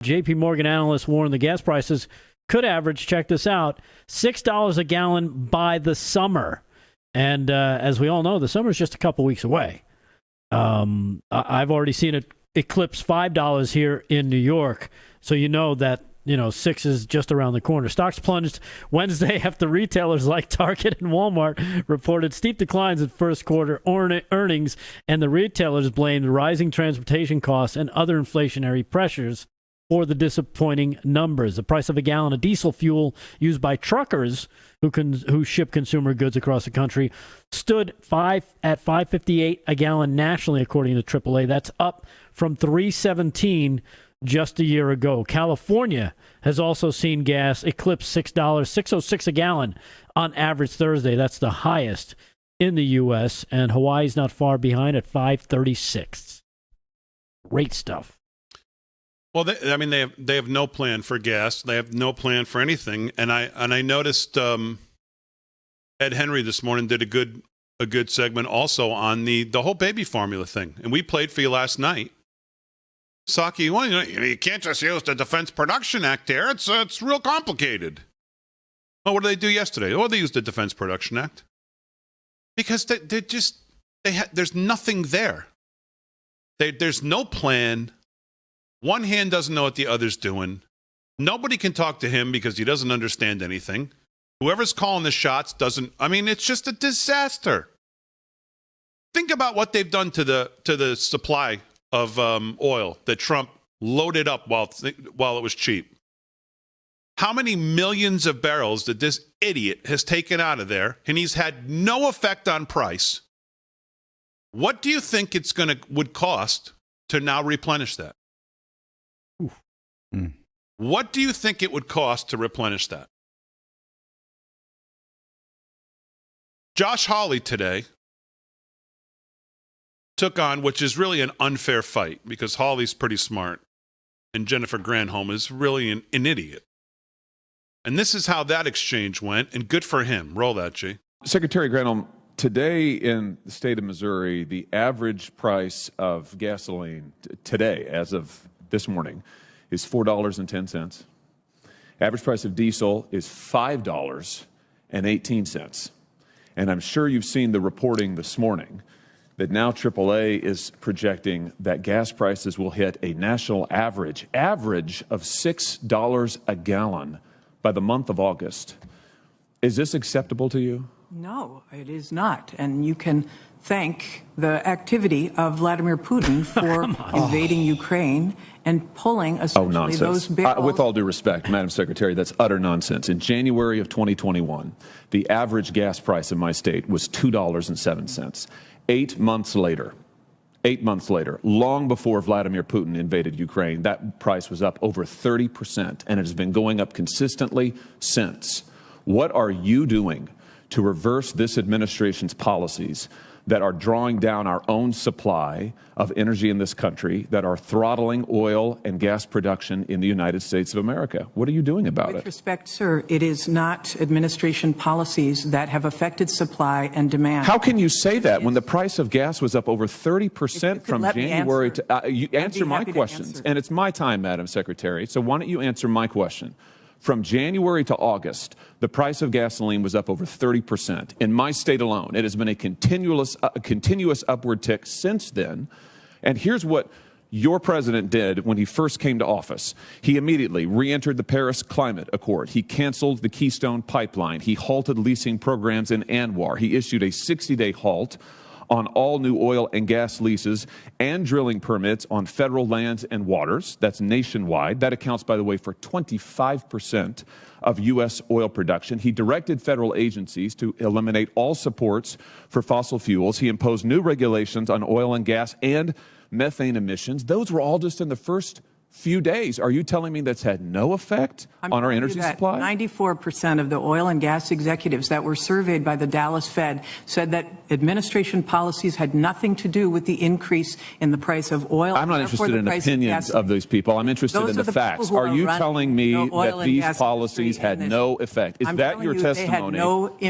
J.P. Morgan analysts warn the gas prices could average, check this out, $6 a gallon by the summer. And as we all know, the summer is just a couple weeks away. I've already seen it eclipse $5 here in New York. So you know that, 6 is just around the corner. Stocks plunged Wednesday after retailers like Target and Walmart reported steep declines in first quarter earnings, and the retailers blamed rising transportation costs and other inflationary pressures for the disappointing numbers. The price of a gallon of diesel fuel used by truckers who ship consumer goods across the country stood at $5.58 a gallon nationally, according to AAA. That's up from $3.17 just a year ago. California has also seen gas eclipse $6, $6.06 a gallon on average Thursday. That's the highest in the U.S., and Hawaii's not far behind at $5.36. Great stuff. Well, they have no plan for gas. They have no plan for anything. And I noticed Ed Henry this morning did a good segment also on the whole baby formula thing. And we played for you last night. Psaki, you can't just use the Defense Production Act there. It's real complicated. Oh, what did they do yesterday? Oh, they used the Defense Production Act because there's nothing there. There's no plan. One hand doesn't know what the other's doing. Nobody can talk to him because he doesn't understand anything. Whoever's calling the shots doesn't. It's just a disaster. Think about what they've done to the supply of oil that Trump loaded up while it was cheap. How many millions of barrels that this idiot has taken out of there, and he's had no effect on price? What do you think would cost to now replenish that? What do you think it would cost to replenish that? Josh Hawley today took on, which is really an unfair fight because Hawley's pretty smart and Jennifer Granholm is really an idiot. And this is how that exchange went, and good for him. Roll that, G. Secretary Granholm, today in the state of Missouri, the average price of gasoline today, as of this morning, is $4.10. Average price of diesel is $5.18. And I'm sure you've seen the reporting this morning that now AAA is projecting that gas prices will hit a national average of $6 a gallon by the month of August. Is this acceptable to you? No, it is not. And you can thank the activity of Vladimir Putin for invading Ukraine and pulling essentially those barrels. With all due respect, Madam Secretary, that's utter nonsense. In January of 2021, the average gas price in my state was $2.07. 8 months later, long before Vladimir Putin invaded Ukraine, that price was up over 30%, and it has been going up consistently since. What are you doing to reverse this administration's policies that are drawing down our own supply of energy in this country, that are throttling oil and gas production in the United States of America? What are you doing about it? With respect, sir, it is not administration policies that have affected supply and demand. How can you say that when the price of gas was up over 30% from January to... you answer my questions, and it's my time, Madam Secretary, so why don't you answer my question? From January to August, the price of gasoline was up over 30%. In my state alone, it has been a continuous upward tick since then. And here's what your president did when he first came to office. He immediately re-entered the Paris Climate Accord. He canceled the Keystone Pipeline. He halted leasing programs in Anwar. He issued a 60-day halt on all new oil and gas leases and drilling permits on federal lands and waters. That's nationwide. That accounts, by the way, for 25% of U.S. oil production. He directed federal agencies to eliminate all supports for fossil fuels. He imposed new regulations on oil and gas and methane emissions. Those were all just in the first few days. Are you telling me that's had no effect on our energy supply? 94% of the oil and gas executives that were surveyed by the Dallas Fed said that administration policies had nothing to do with the increase in the price of oil. I'm not interested in opinions of these people. I'm interested in the facts. Are you telling me that these policies had no effect? Is that your testimony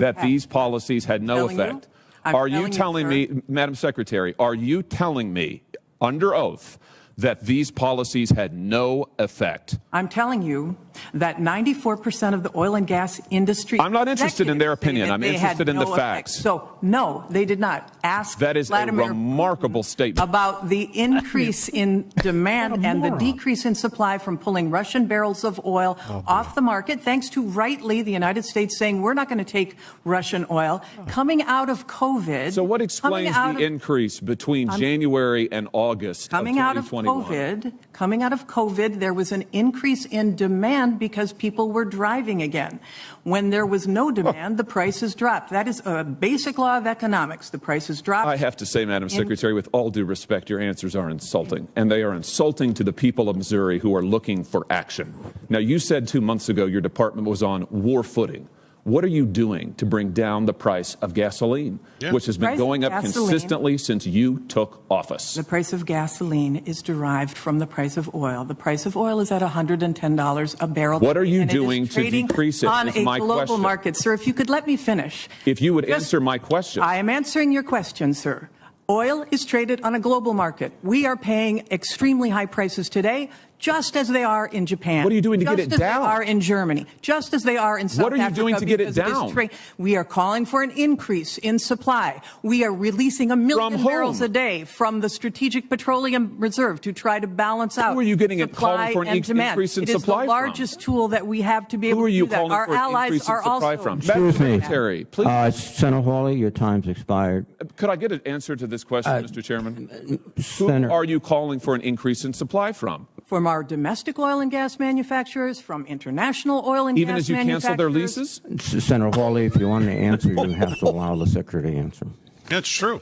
that these policies had no effect? Are you telling me, Madam Secretary, are you telling me under oath that these policies had no effect. I'm telling you that 94% of the oil and gas industry. I'm not interested in their opinion. I'm interested in the facts. So, no, they did not. Ask That is Vladimir a remarkable statement. About the increase in demand and the decrease in supply from pulling Russian barrels of oil off the market, thanks to rightly the United States saying we're not going to take Russian oil. Coming out of COVID. So what explains the increase between January and August of 2021? Coming out of COVID, there was an increase in demand because people were driving again. When there was no demand, the prices dropped. That is a basic law of economics. The prices dropped. I have to say, Madam Secretary, with all due respect, your answers are insulting. And they are insulting to the people of Missouri who are looking for action. Now, you said 2 months ago your department was on war footing. What are you doing to bring down the price of gasoline, which has been going up consistently since you took office? The price of gasoline is derived from the price of oil. The price of oil is at $110 a barrel. What are you doing to decrease it? On is a my global question. market, sir. If you could let me finish. If you would answer my question. I am answering your question, sir. Oil is traded on a global market. We are paying extremely high prices today, just as they are in Japan. What are you doing to get it down? Just as they are in Germany. Just as they are in South Africa. What are you doing to get it down? We are calling for an increase in supply. We are releasing 1 million barrels a day from the Strategic Petroleum Reserve to try to balance out Who are you getting supply calling for an and demand. increase in it is supply the largest tool that we have to be able Who are to you do that. calling Our for an allies increase in are supply also. from? Excuse me. Secretary, please. Senator Hawley, your time's expired. Could I get an answer to this question, Mr. Chairman? Senator, Who are you calling for an increase in supply from? From our domestic oil and gas manufacturers, from international oil and Even gas as you cancel their leases? Senator Hawley, if you want to answer, you have to allow the Secretary to answer. That's true.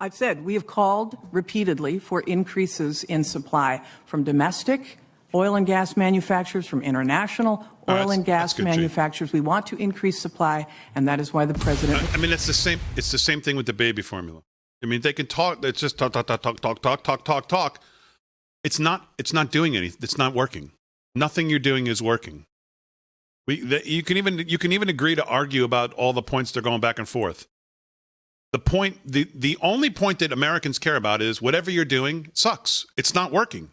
I've said we have called repeatedly for increases in supply from domestic oil and gas manufacturers, from international oil and gas manufacturers. We want to increase supply, and that is why the president. I mean, it's the same. It's the same thing with the baby formula. I mean, they can talk. It's just talk. It's not doing anything. It's not working. Nothing you're doing is working. You can even agree to argue about all the points they're going back and forth. The only point that Americans care about is whatever you're doing sucks. It's not working.